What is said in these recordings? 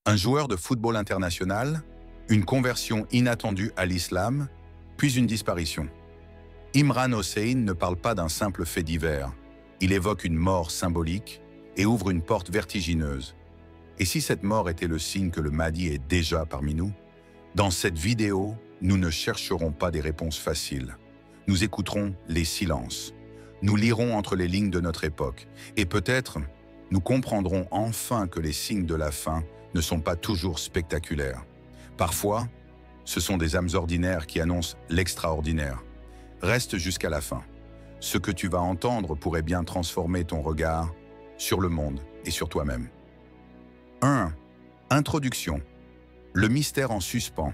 Un joueur de football international, une conversion inattendue à l'islam, puis une disparition. Imran Hossein ne parle pas d'un simple fait divers. Il évoque une mort symbolique et ouvre une porte vertigineuse. Et si cette mort était le signe que le Mahdi est déjà parmi nous? Dans cette vidéo, nous ne chercherons pas des réponses faciles. Nous écouterons les silences. Nous lirons entre les lignes de notre époque. Et peut-être, nous comprendrons enfin que les signes de la fin ne sont pas toujours spectaculaires. Parfois, ce sont des âmes ordinaires qui annoncent l'extraordinaire. Reste jusqu'à la fin. Ce que tu vas entendre pourrait bien transformer ton regard sur le monde et sur toi-même. 1. Introduction. Le mystère en suspens.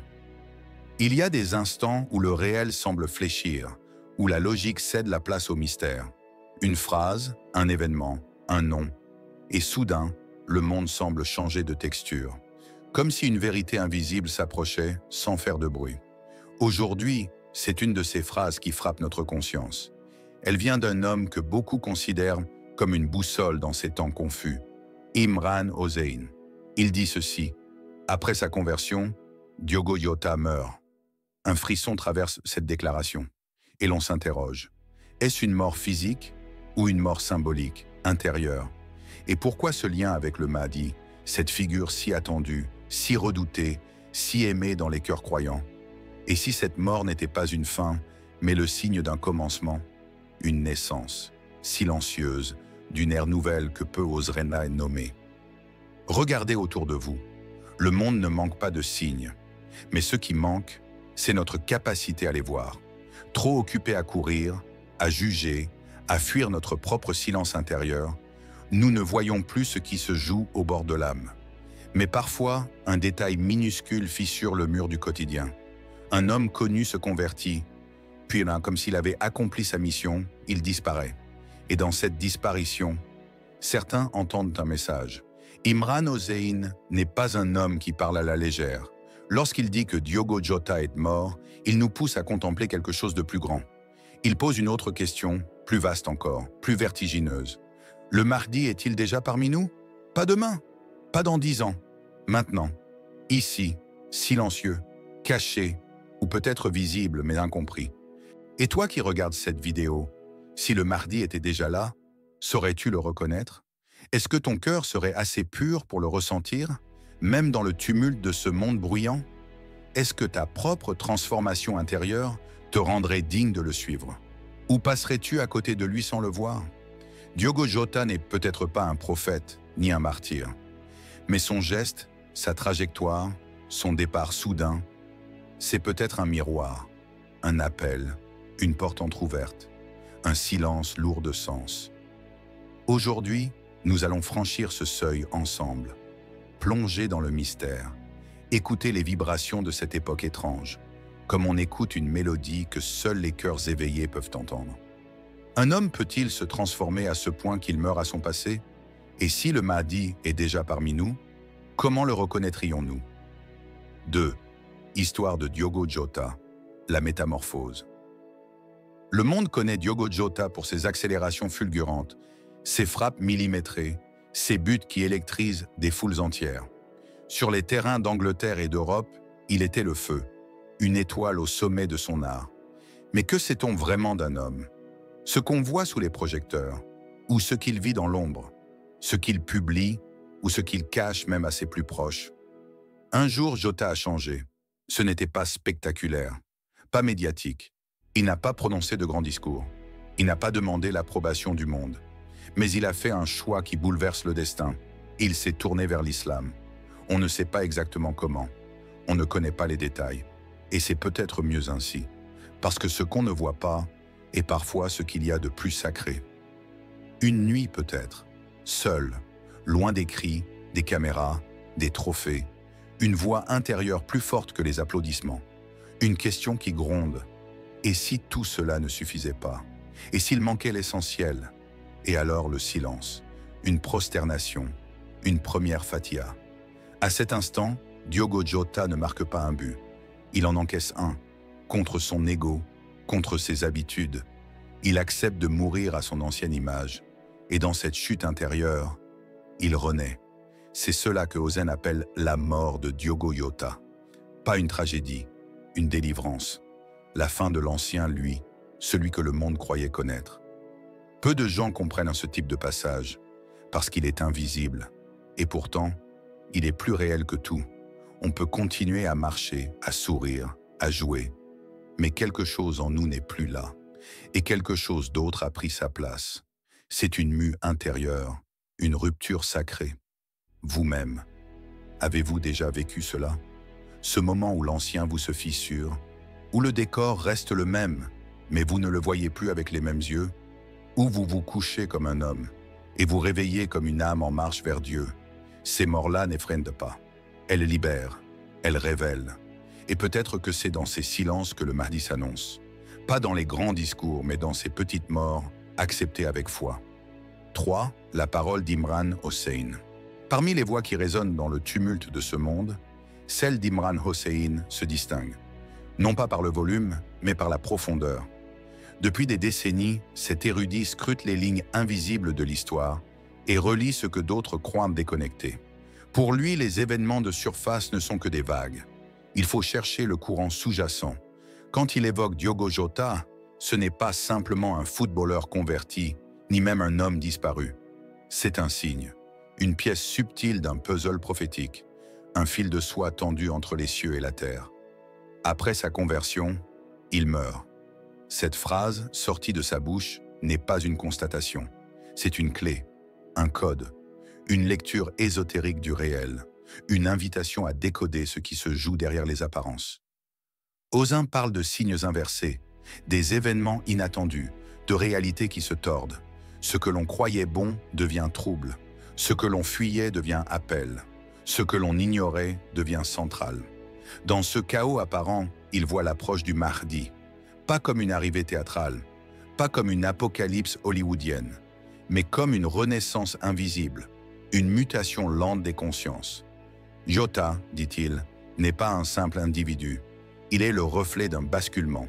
Il y a des instants où le réel semble fléchir, où la logique cède la place au mystère. Une phrase, un événement, un nom. Et soudain, le monde semble changer de texture. Comme si une vérité invisible s'approchait sans faire de bruit. Aujourd'hui, c'est une de ces phrases qui frappe notre conscience. Elle vient d'un homme que beaucoup considèrent comme une boussole dans ces temps confus. Imran Hossein. Il dit ceci. Après sa conversion, Diogo Jota meurt. Un frisson traverse cette déclaration. Et l'on s'interroge. Est-ce une mort physique ou une mort symbolique, intérieure? Et pourquoi ce lien avec le Mahdi, cette figure si attendue, si redoutée, si aimée dans les cœurs croyants? Et si cette mort n'était pas une fin, mais le signe d'un commencement, une naissance, silencieuse, d'une ère nouvelle que peu oseraient nommer? Regardez autour de vous. Le monde ne manque pas de signes, mais ce qui manque, c'est notre capacité à les voir. Trop occupés à courir, à juger, à fuir notre propre silence intérieur, nous ne voyons plus ce qui se joue au bord de l'âme. Mais parfois, un détail minuscule fissure le mur du quotidien. Un homme connu se convertit, puis comme s'il avait accompli sa mission, il disparaît. Et dans cette disparition, certains entendent un message. Imran Hossein n'est pas un homme qui parle à la légère. Lorsqu'il dit que Diogo Jota est mort, il nous pousse à contempler quelque chose de plus grand. Il pose une autre question, plus vaste encore, plus vertigineuse. Le Mahdi est-il déjà parmi nous? Pas demain, pas dans 10 ans, maintenant, ici, silencieux, caché, ou peut-être visible mais incompris. Et toi qui regardes cette vidéo, si le Mahdi était déjà là, saurais-tu le reconnaître? Est-ce que ton cœur serait assez pur pour le ressentir, même dans le tumulte de ce monde bruyant? Est-ce que ta propre transformation intérieure te rendrait digne de le suivre? Ou passerais-tu à côté de lui sans le voir? Diogo Jota n'est peut-être pas un prophète, ni un martyr. Mais son geste, sa trajectoire, son départ soudain, c'est peut-être un miroir, un appel, une porte entr'ouverte, un silence lourd de sens. Aujourd'hui, nous allons franchir ce seuil ensemble, plonger dans le mystère, écouter les vibrations de cette époque étrange, comme on écoute une mélodie que seuls les cœurs éveillés peuvent entendre. Un homme peut-il se transformer à ce point qu'il meurt à son passé? Et si le Mahdi est déjà parmi nous, comment le reconnaîtrions-nous? 2. Histoire de Diogo Jota, la métamorphose. Le monde connaît Diogo Jota pour ses accélérations fulgurantes, ses frappes millimétrées, ses buts qui électrisent des foules entières. Sur les terrains d'Angleterre et d'Europe, il était le feu, une étoile au sommet de son art. Mais que sait-on vraiment d'un homme? Ce qu'on voit sous les projecteurs, ou ce qu'il vit dans l'ombre, ce qu'il publie, ou ce qu'il cache même à ses plus proches. Un jour, Jota a changé. Ce n'était pas spectaculaire, pas médiatique. Il n'a pas prononcé de grands discours. Il n'a pas demandé l'approbation du monde. Mais il a fait un choix qui bouleverse le destin. Il s'est tourné vers l'islam. On ne sait pas exactement comment. On ne connaît pas les détails. Et c'est peut-être mieux ainsi. Parce que ce qu'on ne voit pas est parfois ce qu'il y a de plus sacré. Une nuit peut-être, seul, loin des cris, des caméras, des trophées. Une voix intérieure plus forte que les applaudissements. Une question qui gronde. Et si tout cela ne suffisait pas? Et s'il manquait l'essentiel? Et alors le silence, une prosternation, une première fatiha. À cet instant, Diogo Jota ne marque pas un but. Il en encaisse un, contre son ego, contre ses habitudes. Il accepte de mourir à son ancienne image. Et dans cette chute intérieure, il renaît. C'est cela que Ozen appelle la mort de Diogo Jota. Pas une tragédie, une délivrance. La fin de l'ancien, lui, celui que le monde croyait connaître. Peu de gens comprennent ce type de passage, parce qu'il est invisible. Et pourtant, il est plus réel que tout. On peut continuer à marcher, à sourire, à jouer. Mais quelque chose en nous n'est plus là. Et quelque chose d'autre a pris sa place. C'est une mue intérieure, une rupture sacrée. Vous-même, avez-vous déjà vécu cela? Ce moment où l'ancien vous se fissure, où le décor reste le même, mais vous ne le voyez plus avec les mêmes yeux, où vous vous couchez comme un homme et vous réveillez comme une âme en marche vers Dieu. Ces morts-là n'effreinent pas. Elles libèrent, elles révèlent. Et peut-être que c'est dans ces silences que le Mahdi s'annonce. Pas dans les grands discours, mais dans ces petites morts acceptées avec foi. 3. La parole d'Imran Hossein. Parmi les voix qui résonnent dans le tumulte de ce monde, celle d'Imran Hossein se distingue. Non pas par le volume, mais par la profondeur. Depuis des décennies, cet érudit scrute les lignes invisibles de l'histoire et relie ce que d'autres croient déconnecté. Pour lui, les événements de surface ne sont que des vagues. Il faut chercher le courant sous-jacent. Quand il évoque Diogo Jota, ce n'est pas simplement un footballeur converti, ni même un homme disparu. C'est un signe, une pièce subtile d'un puzzle prophétique, un fil de soie tendu entre les cieux et la terre. Après sa conversion, il meurt. Cette phrase, sortie de sa bouche, n'est pas une constatation. C'est une clé, un code, une lecture ésotérique du réel, une invitation à décoder ce qui se joue derrière les apparences. Ozen parle de signes inversés, des événements inattendus, de réalités qui se tordent. Ce que l'on croyait bon devient trouble. Ce que l'on fuyait devient appel. Ce que l'on ignorait devient central. Dans ce chaos apparent, il voit l'approche du Mahdi. Pas comme une arrivée théâtrale, pas comme une apocalypse hollywoodienne, mais comme une renaissance invisible, une mutation lente des consciences. Jota, dit-il, n'est pas un simple individu. Il est le reflet d'un basculement,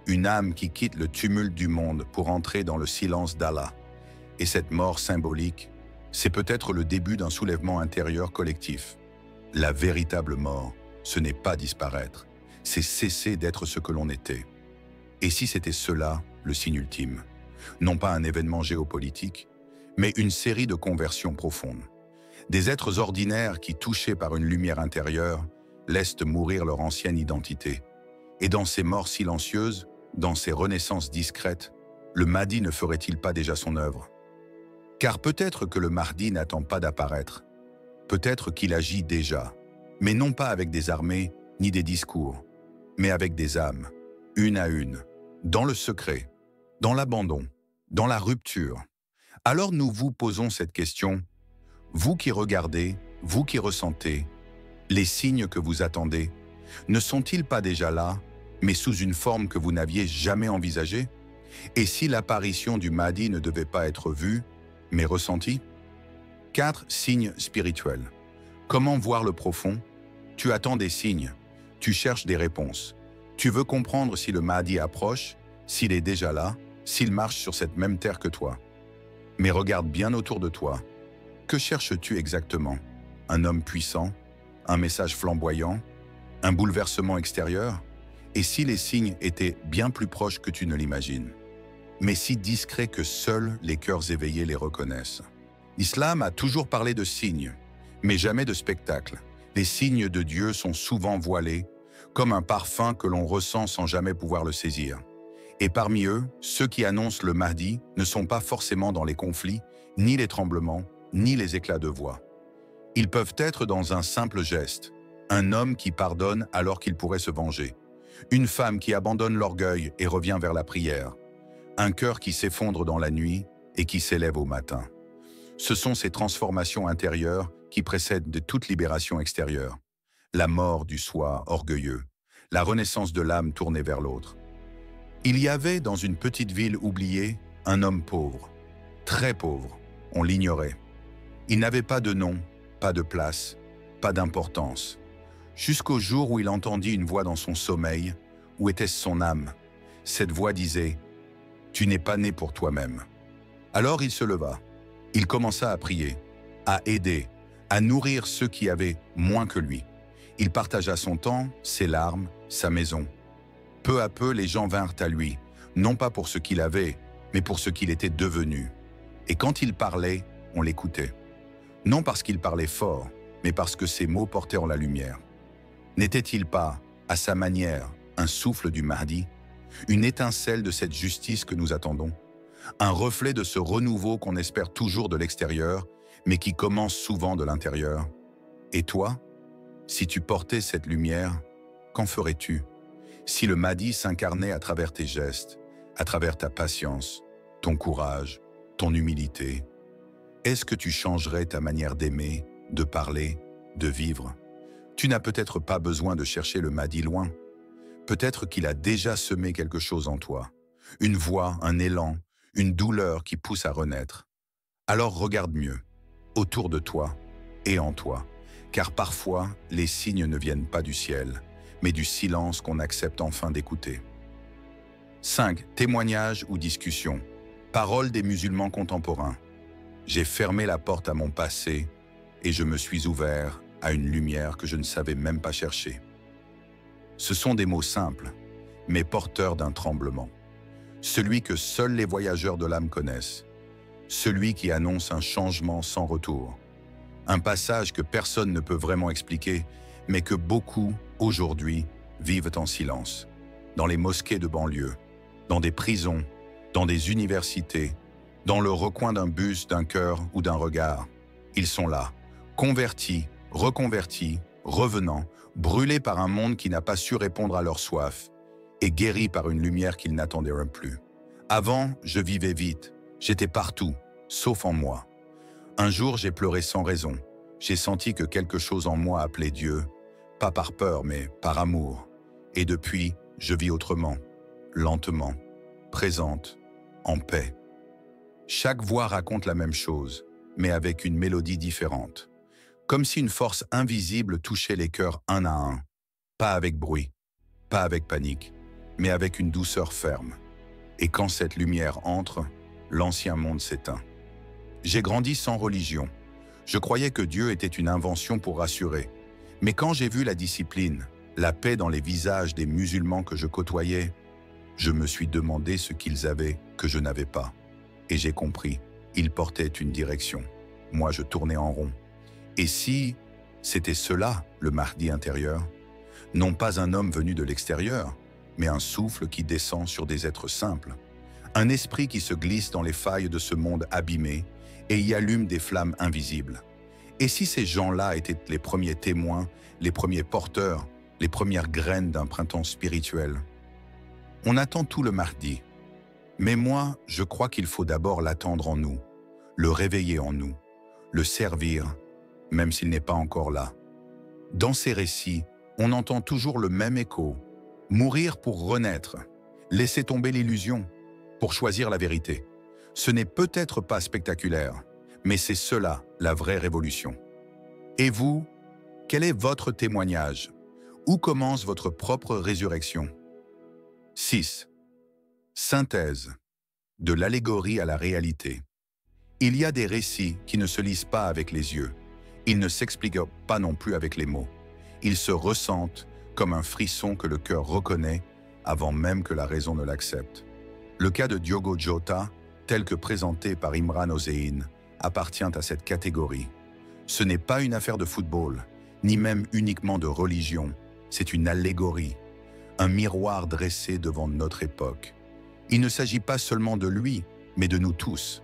une âme qui quitte le tumulte du monde pour entrer dans le silence d'Allah. Et cette mort symbolique, c'est peut-être le début d'un soulèvement intérieur collectif. La véritable mort, ce n'est pas disparaître, c'est cesser d'être ce que l'on était. Et si c'était cela, le signe ultime? Non pas un événement géopolitique, mais une série de conversions profondes. Des êtres ordinaires qui, touchés par une lumière intérieure, laissent mourir leur ancienne identité. Et dans ces morts silencieuses, dans ces renaissances discrètes, le Mahdi ne ferait-il pas déjà son œuvre? Car peut-être que le Mahdi n'attend pas d'apparaître. Peut-être qu'il agit déjà, mais non pas avec des armées ni des discours, mais avec des âmes, une à une, dans le secret, dans l'abandon, dans la rupture. Alors nous vous posons cette question, vous qui regardez, vous qui ressentez, les signes que vous attendez, ne sont-ils pas déjà là, mais sous une forme que vous n'aviez jamais envisagée? Et si l'apparition du Mahdi ne devait pas être vue, mais ressentie? 4 signes spirituels. Comment voir le profond? Tu attends des signes, tu cherches des réponses. Tu veux comprendre si le Mahdi approche, s'il est déjà là, s'il marche sur cette même terre que toi. Mais regarde bien autour de toi. Que cherches-tu exactement? Un homme puissant? Un message flamboyant? Un bouleversement extérieur? Et si les signes étaient bien plus proches que tu ne l'imagines? Mais si discrets que seuls les cœurs éveillés les reconnaissent. L'islam a toujours parlé de signes, mais jamais de spectacle. Les signes de Dieu sont souvent voilés, comme un parfum que l'on ressent sans jamais pouvoir le saisir. Et parmi eux, ceux qui annoncent le Mahdi ne sont pas forcément dans les conflits, ni les tremblements, ni les éclats de voix. Ils peuvent être dans un simple geste, un homme qui pardonne alors qu'il pourrait se venger, une femme qui abandonne l'orgueil et revient vers la prière, un cœur qui s'effondre dans la nuit et qui s'élève au matin. Ce sont ces transformations intérieures qui précèdent de toute libération extérieure, la mort du soi orgueilleux, la renaissance de l'âme tournée vers l'autre. Il y avait dans une petite ville oubliée un homme pauvre, très pauvre, on l'ignorait. Il n'avait pas de nom, pas de place, pas d'importance, jusqu'au jour où il entendit une voix dans son sommeil, où était-ce son âme? Cette voix disait « Tu n'es pas né pour toi-même ». Alors il se leva, il commença à prier, à aider, à nourrir ceux qui avaient moins que lui. Il partagea son temps, ses larmes, sa maison. Peu à peu, les gens vinrent à lui, non pas pour ce qu'il avait, mais pour ce qu'il était devenu. Et quand il parlait, on l'écoutait. Non parce qu'il parlait fort, mais parce que ses mots portaient en la lumière. N'était-il pas, à sa manière, un souffle du Mahdi, une étincelle de cette justice que nous attendons, un reflet de ce renouveau qu'on espère toujours de l'extérieur, mais qui commence souvent de l'intérieur? Et toi, si tu portais cette lumière, qu'en ferais-tu? Si le Mahdi s'incarnait à travers tes gestes, à travers ta patience, ton courage, ton humilité, est-ce que tu changerais ta manière d'aimer, de parler, de vivre? Tu n'as peut-être pas besoin de chercher le Mahdi loin. Peut-être qu'il a déjà semé quelque chose en toi, une voix, un élan, une douleur qui pousse à renaître. Alors regarde mieux, autour de toi et en toi, car parfois les signes ne viennent pas du ciel, mais du silence qu'on accepte enfin d'écouter. 5. Témoignages ou discussions. Paroles des musulmans contemporains. J'ai fermé la porte à mon passé et je me suis ouvert à une lumière que je ne savais même pas chercher. Ce sont des mots simples, mais porteurs d'un tremblement. Celui que seuls les voyageurs de l'âme connaissent. Celui qui annonce un changement sans retour. Un passage que personne ne peut vraiment expliquer, mais que beaucoup, aujourd'hui, vivent en silence. Dans les mosquées de banlieue, dans des prisons, dans des universités, dans le recoin d'un bus, d'un cœur ou d'un regard. Ils sont là, convertis, reconvertis, revenant, brûlés par un monde qui n'a pas su répondre à leur soif, et guéris par une lumière qu'ils n'attendaient plus. Avant, je vivais vite, j'étais partout, sauf en moi. Un jour, j'ai pleuré sans raison. J'ai senti que quelque chose en moi appelait Dieu, pas par peur, mais par amour. Et depuis, je vis autrement, lentement, présente, en paix. Chaque voix raconte la même chose, mais avec une mélodie différente. Comme si une force invisible touchait les cœurs un à un. Pas avec bruit, pas avec panique, mais avec une douceur ferme. Et quand cette lumière entre, l'ancien monde s'éteint. J'ai grandi sans religion. Je croyais que Dieu était une invention pour rassurer. Mais quand j'ai vu la discipline, la paix dans les visages des musulmans que je côtoyais, je me suis demandé ce qu'ils avaient que je n'avais pas. Et j'ai compris, ils portaient une direction. Moi, je tournais en rond. Et si c'était cela, le Mahdi intérieur? Non pas un homme venu de l'extérieur, mais un souffle qui descend sur des êtres simples. Un esprit qui se glisse dans les failles de ce monde abîmé et y allume des flammes invisibles. Et si ces gens-là étaient les premiers témoins, les premiers porteurs, les premières graines d'un printemps spirituel? On attend tout le Mahdi. Mais moi, je crois qu'il faut d'abord l'attendre en nous, le réveiller en nous, le servir, même s'il n'est pas encore là. Dans ces récits, on entend toujours le même écho. Mourir pour renaître, laisser tomber l'illusion, pour choisir la vérité. Ce n'est peut-être pas spectaculaire, mais c'est cela, la vraie révolution. Et vous, quel est votre témoignage? Où commence votre propre résurrection? 6. Synthèse. De l'allégorie à la réalité. Il y a des récits qui ne se lisent pas avec les yeux. Ils ne s'expliquent pas non plus avec les mots. Ils se ressentent comme un frisson que le cœur reconnaît avant même que la raison ne l'accepte. Le cas de Diogo Jota, tel que présenté par Imran Hossein, appartient à cette catégorie. Ce n'est pas une affaire de football, ni même uniquement de religion. C'est une allégorie, un miroir dressé devant notre époque. Il ne s'agit pas seulement de lui, mais de nous tous,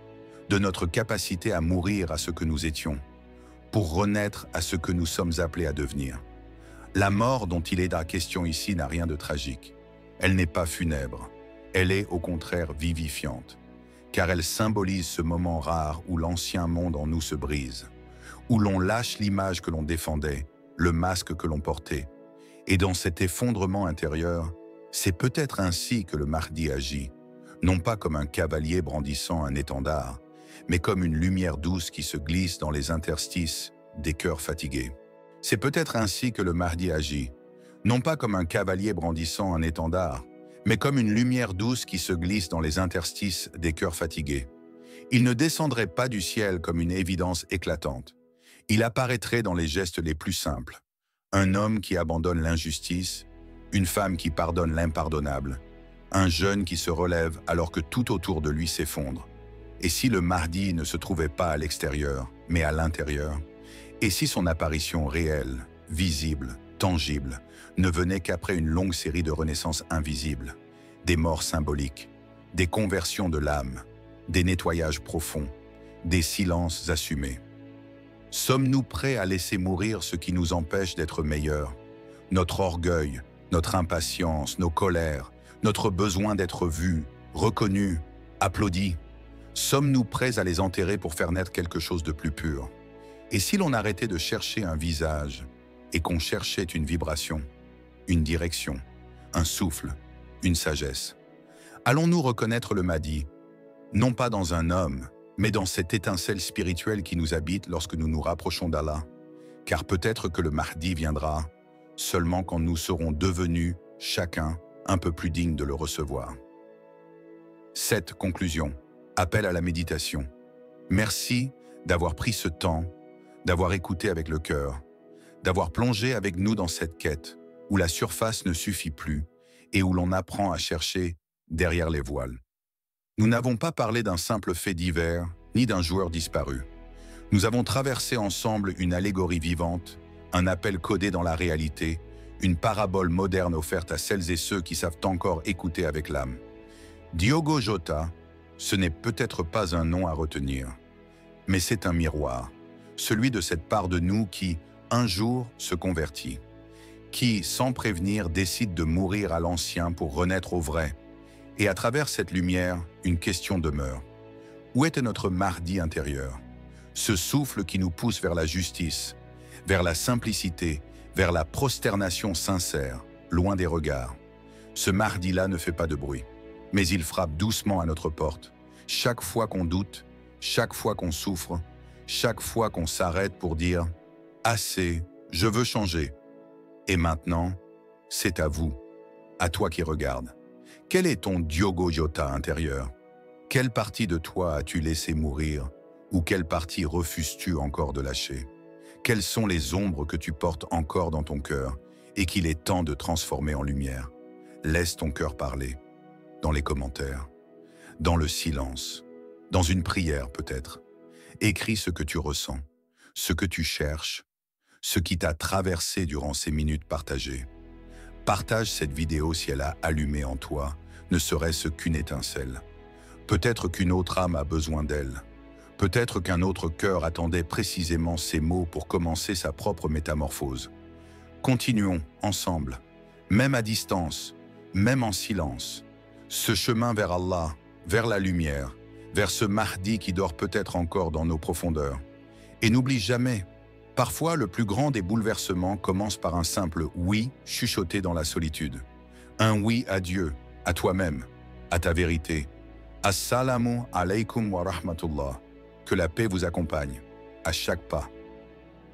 de notre capacité à mourir à ce que nous étions, pour renaître à ce que nous sommes appelés à devenir. La mort dont il est la question ici n'a rien de tragique. Elle n'est pas funèbre, elle est au contraire vivifiante, car elle symbolise ce moment rare où l'ancien monde en nous se brise, où l'on lâche l'image que l'on défendait, le masque que l'on portait. Et dans cet effondrement intérieur, c'est peut-être ainsi que le Mahdi agit, non pas comme un cavalier brandissant un étendard, mais comme une lumière douce qui se glisse dans les interstices des cœurs fatigués. C'est peut-être ainsi que le Mahdi agit, non pas comme un cavalier brandissant un étendard, mais comme une lumière douce qui se glisse dans les interstices des cœurs fatigués. Il ne descendrait pas du ciel comme une évidence éclatante. Il apparaîtrait dans les gestes les plus simples. Un homme qui abandonne l'injustice, une femme qui pardonne l'impardonnable, un jeune qui se relève alors que tout autour de lui s'effondre. Et si le Mahdi ne se trouvait pas à l'extérieur, mais à l'intérieur? Et si son apparition réelle, visible, tangible, ne venait qu'après une longue série de renaissances invisibles, des morts symboliques, des conversions de l'âme, des nettoyages profonds, des silences assumés? Sommes-nous prêts à laisser mourir ce qui nous empêche d'être meilleurs? Notre orgueil, notre impatience, nos colères, notre besoin d'être vus, reconnus, applaudis? Sommes-nous prêts à les enterrer pour faire naître quelque chose de plus pur? Et si l'on arrêtait de chercher un visage et qu'on cherchait une vibration, une direction, un souffle, une sagesse? Allons-nous reconnaître le Mahdi, non pas dans un homme, mais dans cette étincelle spirituelle qui nous habite lorsque nous nous rapprochons d'Allah? Car peut-être que le Mahdi viendra seulement quand nous serons devenus, chacun, un peu plus dignes de le recevoir. 7. Conclusion. Appel à la méditation. Merci d'avoir pris ce temps, d'avoir écouté avec le cœur, d'avoir plongé avec nous dans cette quête où la surface ne suffit plus et où l'on apprend à chercher derrière les voiles. Nous n'avons pas parlé d'un simple fait divers, ni d'un joueur disparu. Nous avons traversé ensemble une allégorie vivante, un appel codé dans la réalité, une parabole moderne offerte à celles et ceux qui savent encore écouter avec l'âme. Diogo Jota, ce n'est peut-être pas un nom à retenir, mais c'est un miroir, celui de cette part de nous qui, un jour, se convertit, qui, sans prévenir, décide de mourir à l'ancien pour renaître au vrai. Et à travers cette lumière, une question demeure. Où était notre Mahdi intérieur? Ce souffle qui nous pousse vers la justice, vers la simplicité, vers la prosternation sincère, loin des regards. Ce Mahdi-là ne fait pas de bruit, mais il frappe doucement à notre porte. Chaque fois qu'on doute, chaque fois qu'on souffre, chaque fois qu'on s'arrête pour dire « Assez, je veux changer ». Et maintenant, c'est à vous, à toi qui regardes. Quel est ton Diogo Jota intérieur? Quelle partie de toi as-tu laissé mourir ou quelle partie refuses-tu encore de lâcher? Quelles sont les ombres que tu portes encore dans ton cœur et qu'il est temps de transformer en lumière? Laisse ton cœur parler, dans les commentaires, dans le silence, dans une prière peut-être. Écris ce que tu ressens, ce que tu cherches, ce qui t'a traversé durant ces minutes partagées. Partage cette vidéo si elle a allumé en toi, ne serait-ce qu'une étincelle. Peut-être qu'une autre âme a besoin d'elle. Peut-être qu'un autre cœur attendait précisément ces mots pour commencer sa propre métamorphose. Continuons ensemble, même à distance, même en silence, ce chemin vers Allah, vers la lumière, vers ce Mahdi qui dort peut-être encore dans nos profondeurs. Et n'oublie jamais, parfois le plus grand des bouleversements commence par un simple « oui » chuchoté dans la solitude. Un oui à Dieu, à toi-même, à ta vérité. Assalamu alaikum wa rahmatullah. Que la paix vous accompagne, à chaque pas.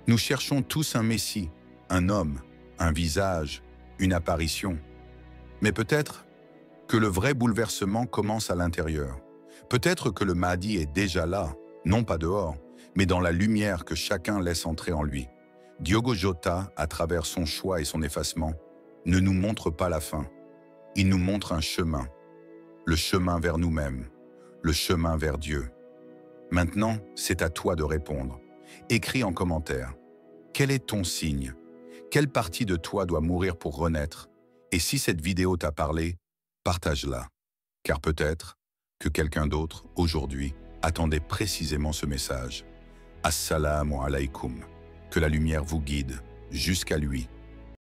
Nous cherchons tous un Messie, un homme, un visage, une apparition. Mais peut-être que le vrai bouleversement commence à l'intérieur. Peut-être que le Mahdi est déjà là, non pas dehors, mais dans la lumière que chacun laisse entrer en lui. Diogo Jota, à travers son choix et son effacement, ne nous montre pas la fin. Il nous montre un chemin, le chemin vers nous-mêmes, le chemin vers Dieu. Maintenant, c'est à toi de répondre. Écris en commentaire. Quel est ton signe? Quelle partie de toi doit mourir pour renaître? Et si cette vidéo t'a parlé, partage-la. Car peut-être que quelqu'un d'autre, aujourd'hui, attendait précisément ce message. Assalamu alaikum. Que la lumière vous guide jusqu'à lui.